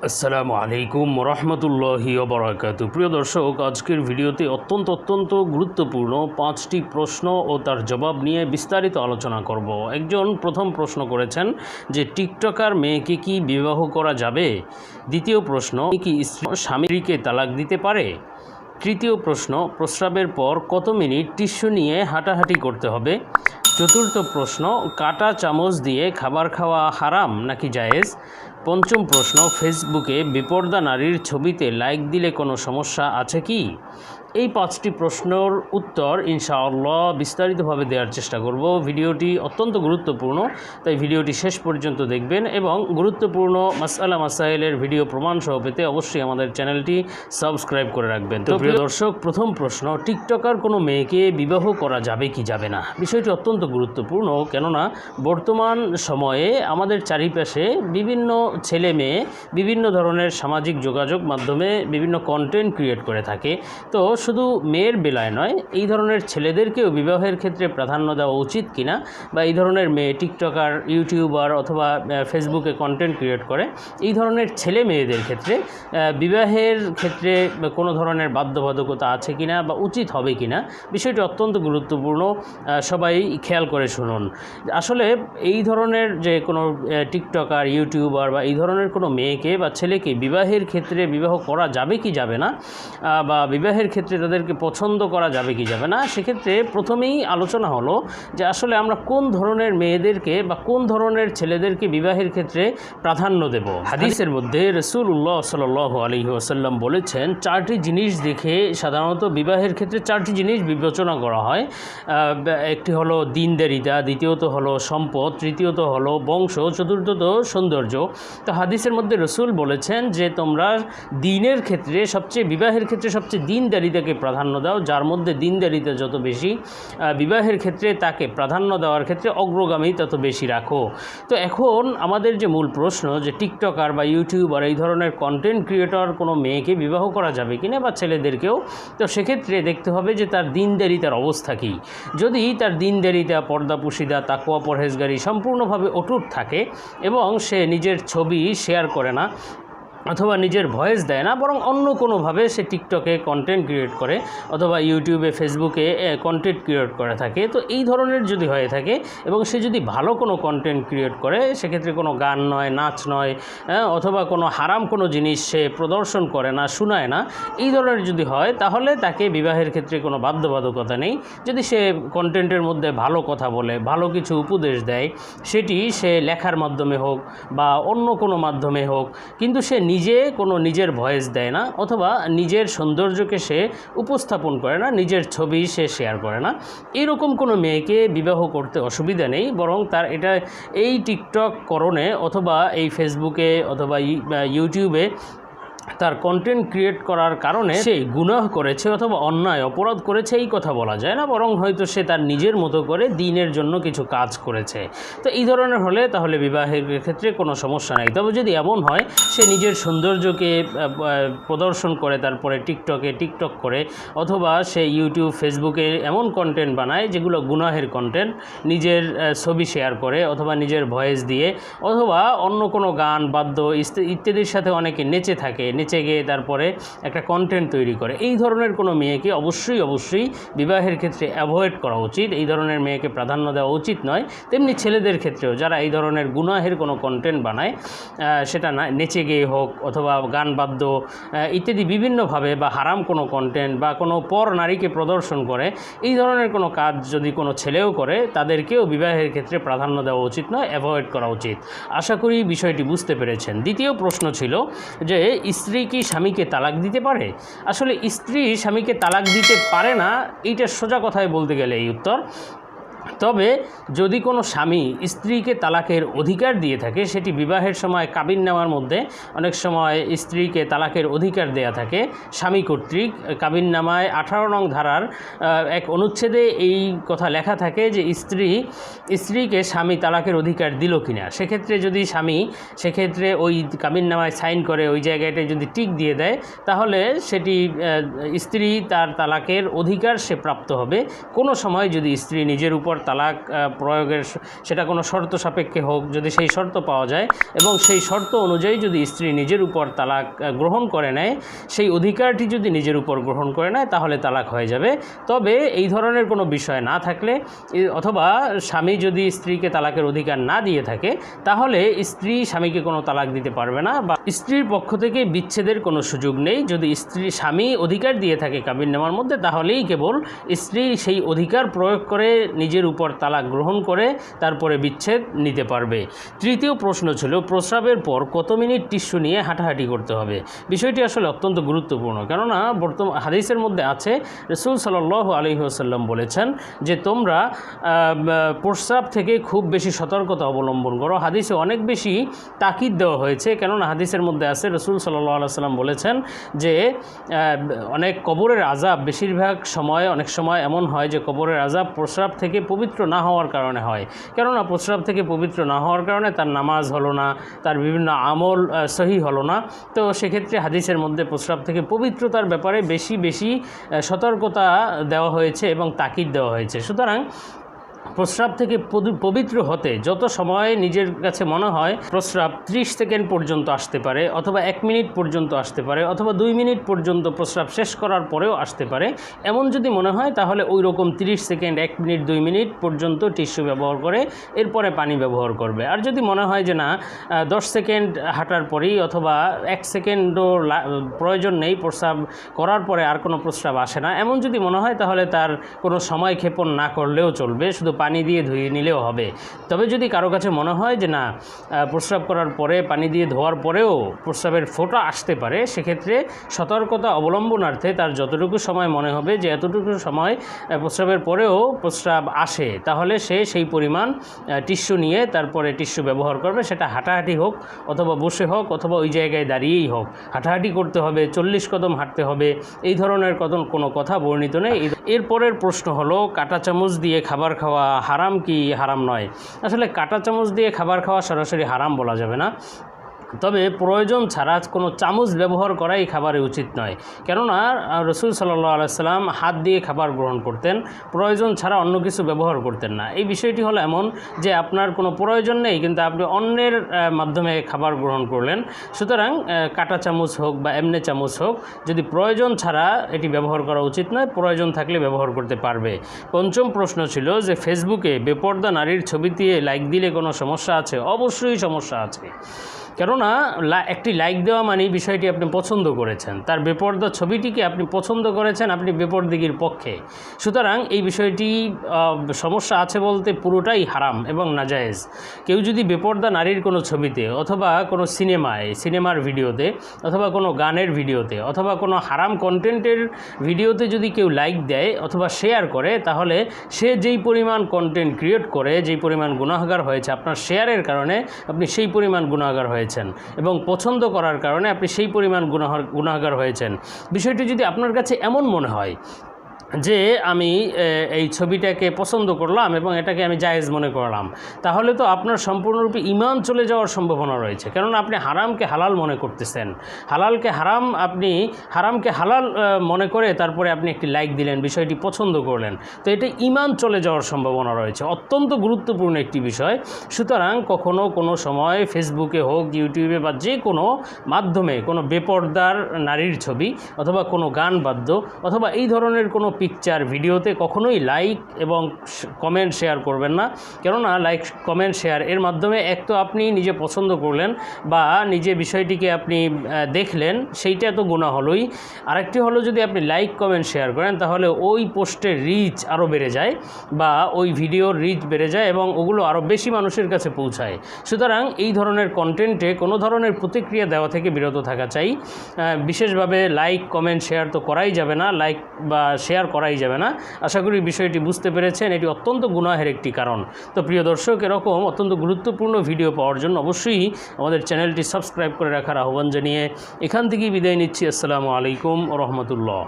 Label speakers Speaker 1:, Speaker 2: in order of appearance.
Speaker 1: আসসালামু আলাইকুম রহমতুল্লাহি ওবারাকাতু। প্রিয় দর্শক, আজকের ভিডিওতে অত্যন্ত গুরুত্বপূর্ণ 5টি প্রশ্ন ও তার জবাব নিয়ে বিস্তারিত আলোচনা করব। একজন প্রথম প্রশ্ন করেছেন যে টিকটকার মেয়েকে কি বিবাহ করা যাবে। দ্বিতীয় প্রশ্ন, কি স্বামীকে তালাক দিতে পারে। তৃতীয় প্রশ্ন, প্রস্রাবের পর কত মিনিট টিস্যু নিয়ে হাঁটাহাঁটি করতে হবে। চতুর্থ প্রশ্ন, কাঁটা চামচ দিয়ে খাবার খাওয়া হারাম নাকি জায়েজ। পঞ্চম প্রশ্ন, ফেসবুকে বেপর্দা নারীর ছবিতে লাইক দিলে কোনো সমস্যা আছে কি। এই 5টি প্রশ্নের উত্তর ইনশাআল্লাহ বিস্তারিতভাবে দেওয়ার চেষ্টা করব। ভিডিওটি অত্যন্ত গুরুত্বপূর্ণ, তাই ভিডিওটি শেষ পর্যন্ত দেখবেন এবং গুরুত্বপূর্ণ মাসআলা মাসাইলের ভিডিও প্রমাণ সহ পেতে অবশ্যই আমাদের চ্যানেলটি সাবস্ক্রাইব করে রাখবেন। তো প্রিয় দর্শক, প্রথম প্রশ্ন, টিকটকার কোনো মেয়েকে বিবাহ করা যাবে কি যাবে না। বিষয়টি অত্যন্ত গুরুত্বপূর্ণ, কেননা বর্তমান সময়ে আমাদের চারিপাশে বিভিন্ন ছেলে মেয়ে বিভিন্ন ধরনের সামাজিক যোগাযোগ মাধ্যমে বিভিন্ন কন্টেন্ট ক্রিয়েট করে থাকে। তো শুধু মেয়ের বেলায় নয়, এই ধরনের ছেলেদেরকেও বিবাহের ক্ষেত্রে প্রাধান্য দেওয়া উচিত কিনা, বা এই ধরনের মেয়ে টিকটকার, ইউটিউবার অথবা ফেসবুকে কন্টেন্ট ক্রিয়েট করে এই ধরনের ছেলে মেয়েদের ক্ষেত্রে বিবাহের ক্ষেত্রে কোনো ধরনের বাধ্যবাধকতা আছে কিনা বা উচিত হবে কিনা, বিষয়টি অত্যন্ত গুরুত্বপূর্ণ। সবাই খেয়াল করে শুনুন। আসলে এই ধরনের যে কোনো টিকটকার, ইউটিউবার বা এই ধরনের কোনো মেয়েকে বা ছেলেকে বিবাহের ক্ষেত্রে বিবাহ করা যাবে কি যাবে না, বা বিবাহের ক্ষেত্রে তাদেরকে পছন্দ করা যাবে কি যাবে না, সেক্ষেত্রে প্রথমেই আলোচনা হলো যে আসলে আমরা কোন ধরনের মেয়েদেরকে বা কোন ধরনের ছেলেদেরকে বিবাহের ক্ষেত্রে প্রাধান্য দেব। হাদিসের মধ্যে রাসূলুল্লাহ সাল্লাল্লাহু আলাইহি ওয়াসাল্লাম বলেছেন, 4টি জিনিস দেখে সাধারণত বিবাহের ক্ষেত্রে 4টি জিনিস বিবেচনা করা হয়। একটি হলো দিনদারিতা, দ্বিতীয়ত হলো সম্পদ, তৃতীয়ত হলো বংশ, চতুর্থত সৌন্দর্য। তো হাদিসের মধ্যে রাসূল বলেছেন যে তোমরা দিনের ক্ষেত্রে বিবাহের ক্ষেত্রে সবচেয়ে দিনদারিতাকে প্রাধান্য দাও। যার মধ্যে দিনদারিতা যত বেশি, বিবাহের ক্ষেত্রে তাকে প্রাধান্য দেওয়ার ক্ষেত্রে অগ্রগামী তত বেশি রাখো। তো এখন আমাদের যে মূল প্রশ্ন, যে টিকটকার বা ইউটিউবার এই ধরনের কন্টেন্ট ক্রিয়েটর কোনো মেয়েকে বিবাহ করা যাবে কিনা বা ছেলেদেরকেও, তো সেক্ষেত্রে দেখতে হবে যে তার দিনদারিতার অবস্থা কী। যদি তার দিনদারিতা, পর্দাপুশিদা, তাকওয়া, পরহেজগারি সম্পূর্ণভাবে অটুট থাকে এবং সে নিজের ছবি শেয়ার করে না অথবা নিজের ভয়েস দেয় না, বরং অন্য কোনোভাবে সে টিকটকে কন্টেন্ট ক্রিয়েট করে অথবা ইউটিউবে, ফেসবুকে কন্টেন্ট ক্রিয়েট করে থাকে, তো এই ধরনের যদি হয়ে থাকে এবং সে যদি ভালো কোনো কন্টেন্ট ক্রিয়েট করে, সেক্ষেত্রে কোনো গান নয়, নাচ নয়, অথবা কোনো হারাম কোনো জিনিস সে প্রদর্শন করে না, শোনায় না, এই ধরনের যদি হয়, তাহলে তাকে বিবাহের ক্ষেত্রে কোনো বাধ্যবাধকতা নেই। যদি সে কন্টেন্টের মধ্যে ভালো কথা বলে, ভালো কিছু উপদেশ দেয়, সেটি সে লেখার মাধ্যমে হোক বা অন্য কোনো মাধ্যমে হোক, কিন্তু সে নিজের ভয়েস দেয় না অথবা নিজের সৌন্দর্যকে সে উপস্থাপন করে না, নিজের ছবি সে শেয়ার করে না, এরকম কোনো মেয়েকে বিবাহ করতে অসুবিধা নেই। বরং তার এই টিকটক করণে অথবা এই ফেসবুকে অথবা ইউটিউবে তার কন্টেন্ট ক্রিয়েট করার কারণে সে গুনাহ করেছে অথবা অন্যায় অপরাধ করেছে, এই কথা বলা যায় না, বরং হয়তো সে তার নিজের মতো করে দিনের জন্য কিছু কাজ করেছে। তো এই ধরনের হলে তাহলে বিবাহের ক্ষেত্রে কোনো সমস্যা নেই। তবে যদি এমন হয় সে নিজের সৌন্দর্যকে প্রদর্শন করে তারপরে টিকটক করে, অথবা সে ইউটিউব, ফেসবুকে এমন কন্টেন্ট বানায় যেগুলো গুনাহের কন্টেন্ট, নিজের ছবি শেয়ার করে অথবা নিজের ভয়েস দিয়ে অথবা অন্য কোনো গান, বাদ্য ইত্যাদির সাথে অনেকে নেচে গিয়ে তারপরে একটা কন্টেন্ট তৈরি করে, এই ধরনের কোনো মেয়েকে অবশ্যই বিবাহের ক্ষেত্রে অ্যাভয়েড করা উচিত। এই ধরনের মেয়েকে প্রাধান্য দেওয়া উচিত নয়। তেমনি ছেলেদের ক্ষেত্রেও যারা এই ধরনের গুনাহের কোনো কন্টেন্ট বানায়, সেটা নেচে গিয়ে হোক অথবা গান, বাদ্য ইত্যাদি বিভিন্নভাবে, বা হারাম কোনো কন্টেন্ট বা কোনো পর নারীকে প্রদর্শন করে, এই ধরনের কোনো কাজ যদি কোনো ছেলেও করে, তাদেরকেও বিবাহের ক্ষেত্রে প্রাধান্য দেওয়া উচিত নয়, অ্যাভয়েড করা উচিত। আশা করি বিষয়টি বুঝতে পেরেছেন। দ্বিতীয় প্রশ্ন ছিল যে স্ত্রী কি স্বামীকে তালাক দিতে পারে। আসলে স্ত্রী স্বামীকে তালাক দিতে পারে না, এইটা সোজা কথায় বলতে গেলে এই উত্তর। তবে যদি কোনো স্বামী স্ত্রীকে তালাকের অধিকার দিয়ে থাকে, সেটি বিবাহের সময় কাবিন নেওয়ার মধ্যে অনেক সময় স্ত্রীকে তালাকের অধিকার দেয়া থাকে স্বামী কর্তৃক। কাবিননামায় 18 নং ধারার এক অনুচ্ছেদে এই কথা লেখা থাকে যে স্ত্রীকে স্বামী তালাকের অধিকার দিল কিনা। সেক্ষেত্রে যদি স্বামী সেক্ষেত্রে ওই কাবিননামায় সাইন করে ওই জায়গাটায় যদি টিক দিয়ে দেয়, তাহলে সেটি স্ত্রী তার তালাকের অধিকার সে প্রাপ্ত হবে। কোনো সময় যদি স্ত্রী নিজের উপর উপর তালাক প্রয়োগের সেটা কোনো শর্ত সাপেক্ষে হোক, যদি সেই শর্ত পাওয়া যায় এবং সেই শর্ত অনুযায়ী যদি স্ত্রী নিজের উপর তালাক গ্রহণ করে নেয়, সেই অধিকারটি যদি নিজের উপর গ্রহণ করে নেয়, তাহলে তালাক হয়ে যাবে। তবে এই ধরনের কোনো বিষয় না থাকলে অথবা স্বামী যদি স্ত্রীকে তালাকের অধিকার না দিয়ে থাকে, তাহলে স্ত্রী স্বামীকে কোনো তালাক দিতে পারবে না বা স্ত্রীর পক্ষ থেকে বিচ্ছেদের কোনো সুযোগ নেই। যদি স্বামী অধিকার দিয়ে থাকে কাবিননামার মধ্যে, তাহলেই কেবল স্ত্রী সেই অধিকার প্রয়োগ করে নিজের উপর তালাক গ্রহণ করে তারপরে বিচ্ছেদ নিতে পারবে। তৃতীয় প্রশ্ন ছিল প্রস্রাবের পর কত মিনিট টিস্যু নিয়ে হাঁটাহাঁটি করতে হবে। বিষয়টি আসলে অত্যন্ত গুরুত্বপূর্ণ, কেননা বর্তমান হাদিসের মধ্যে আছে রাসূল সাল্লাল্লাহু আলাইহি ওয়াসাল্লাম বলেছেন যে তোমরা প্রস্রাব থেকে খুব বেশি সতর্কতা অবলম্বন করো। হাদিসে অনেক বেশি তাকিদ দেওয়া হয়েছে, কেননা হাদিসের মধ্যে আছে রাসূল সাল্লাল্লাহু আলাইহি ওয়াসাল্লাম বলেছেন যে অনেক কবরের আযাব বেশিরভাগ সময় অনেক সময় এমন হয় যে কবরের আযাব প্রস্রাব থেকে পবিত্র না হওয়ার কারণে হয়। কেননা প্রস্রাব থেকে পবিত্র না হওয়ার কারণে তার নামাজ হলো না, তার বিভিন্ন আমল সহি হলো না। তো সেক্ষেত্রে হাদিসের মধ্যে প্রস্রাব থেকে পবিত্রতার ব্যাপারে বেশি বেশি সতর্কতা দেওয়া হয়েছে এবং তাকিদ দেওয়া হয়েছে। সুতরাং প্রস্রাব থেকে পবিত্র হতে যত সময় নিজের কাছে মনে হয় প্রস্রাব 30 সেকেন্ড পর্যন্ত আসতে পারে, অথবা 1 মিনিট পর্যন্ত আসতে পারে, অথবা 2 মিনিট পর্যন্ত প্রস্রাব শেষ করার পরেও আসতে পারে, এমন যদি মনে হয় তাহলে ওই রকম 30 সেকেন্ড 1 মিনিট 2 মিনিট পর্যন্ত টিস্যু ব্যবহার করে এরপরে পানি ব্যবহার করবে। আর যদি মনে হয় যে না 10 সেকেন্ড হাঁটার পরেই অথবা 1 সেকেন্ডও প্রয়োজন নেই, প্রস্রাব করার পরে আর কোনো প্রস্রাব আসে না, এমন যদি মনে হয় তাহলে তার কোনো সময় ক্ষেপণ না করলেও চলবে, শুধু পানি দিয়ে ধুয়ে নিলেও হবে। তবে যদি কারো কাছে মনে হয় যে না প্রস্রাব করার পরে পানি দিয়ে ধোয়ার পরেও প্রস্রাবের ফোঁটা আসতে পারে, সেক্ষেত্রে সতর্কতা অবলম্বনার্থে তার যতটুকু সময় মনে হবে যে এতটুকু সময় প্রস্রাবের পরেও প্রস্রাব আসে, তাহলে সে সেই পরিমাণ টিস্যু নিয়ে তারপরে টিস্যু ব্যবহার করবে। সেটা হাঁটাহাঁটি হোক অথবা বসে হোক অথবা ওই জায়গায় দাঁড়িয়েই হোক, হাঁটাহাঁটি করতে হবে, 40 কদম হাঁটতে হবে, এই ধরনের কোনো কথা বর্ণিত নেই। এরপরের প্রশ্ন হলো কাঁটা চামচ দিয়ে খাবার খাওয়া হারাম কি হারাম নয়। আসলে কাঁটা চামচ দিয়ে খাবার খাওয়া সরাসরি হারাম বলা যাবে না, তবে প্রয়োজন ছাড়া কোনো চামচ ব্যবহার করাই খাবারে উচিত নয়। কেননা রাসূল সাল্লাল্লাহু আলাইহি সাল্লাম হাত দিয়ে খাবার গ্রহণ করতেন, প্রয়োজন ছাড়া অন্য কিছু ব্যবহার করতেন না। এই বিষয়টি হলো এমন যে আপনার কোনো প্রয়োজন নেই কিন্তু আপনি অন্যের মাধ্যমে খাবার গ্রহণ করলেন, সুতরাং কাঁটা চামচ হোক বা এমনি চামচ হোক, যদি প্রয়োজন ছাড়া এটি ব্যবহার করা উচিত নয়, প্রয়োজন থাকলে ব্যবহার করতে পারবে। পঞ্চম প্রশ্ন ছিল যে ফেসবুকে বেপর্দা নারীর ছবি দিয়ে লাইক দিলে কোনো সমস্যা আছে? অবশ্যই সমস্যা আছে, কেননা একটি লাইক দেওয়া মানে বিষয়টি আপনি পছন্দ করেছেন, তার বেপর্দা ছবিটিকে আপনি পছন্দ করেছেন, আপনি বেপরদিগির পক্ষে। সুতরাং এই বিষয়টি সমস্যা আছে বলতে পুরোটাই হারাম এবং নাজায়েজ। কেউ যদি বেপর্দা নারীর কোনো ছবিতে অথবা কোনো সিনেমার ভিডিওতে অথবা কোনো গানের ভিডিওতে অথবা কোনো হারাম কন্টেন্টের ভিডিওতে যদি কেউ লাইক দেয় অথবা শেয়ার করে, তাহলে সে যেই পরিমাণ কন্টেন্ট ক্রিয়েট করে, যেই পরিমাণ গুনাহগার হয়েছে, আপনার শেয়ারের কারণে আপনি সেই পরিমাণ গুনাহগার হয়েছেন এবং পছন্দ করার কারণে আপনি সেই পরিমাণ গুনাহগার হয়েছেন। বিষয়টি যদি আপনার কাছে এমন মনে হয় যে আমি এই ছবিটাকে পছন্দ করলাম এবং এটাকে আমি জায়েজ মনে করলাম, তাহলে তো আপনার সম্পূর্ণরূপে ঈমান চলে যাওয়ার সম্ভাবনা রয়েছে। কেননা আপনি হারামকে হালাল মনে করতেছেন, হারামকে হালাল মনে করে তারপরে আপনি একটি লাইক দিলেন, বিষয়টি পছন্দ করলেন, তো এটা ঈমান চলে যাওয়ার সম্ভাবনা রয়েছে। অত্যন্ত গুরুত্বপূর্ণ একটি বিষয়। সুতরাং কখনো কোনো সময় ফেসবুকে হোক, ইউটিউবে বা যে কোনো মাধ্যমে কোনো বেপর্দার নারীর ছবি অথবা কোনো গান বাদ্য অথবা এই ধরনের কোনো পিকচার ভিডিওতে কখনোই লাইক এবং কমেন্ট শেয়ার করবেন না। কেননা লাইক কমেন্ট শেয়ার এর মাধ্যমে এক তো আপনি নিজে পছন্দ করলেন বা নিজে বিষয়টিকে আপনি দেখলেন, সেইটা তো গুনাহ হলোই। আরেকটি হলো যদি আপনি লাইক কমেন্ট শেয়ার করেন তাহলে ওই পোস্টের রিচ আরও বেড়ে যায় বা ওই ভিডিওর রিচ বেড়ে যায় এবং ওগুলো আরও বেশি মানুষের কাছে পৌঁছায়। সুতরাং এই ধরনের কন্টেন্টে কোনো ধরনের প্রতিক্রিয়া দেওয়া থেকে বিরত থাকা চাই। বিশেষভাবে লাইক কমেন্ট শেয়ার তো করাই যাবে না, লাইক বা শেয়ার করাই যাবে না। আশা করি বিষয়টি বুঝতে পেরেছেন, এটি অত্যন্ত গুনাহের একটি কারণ। তো প্রিয় দর্শক, এরকম অত্যন্ত গুরুত্বপূর্ণ ভিডিও পাওয়ার জন্য অবশ্যই আমাদের চ্যানেলটি সাবস্ক্রাইব করে রাখার আহ্বান জানিয়ে এখান থেকেই বিদায় নিচ্ছি। আসসালামু আলাইকুম ওয়া রাহমাতুল্লাহ।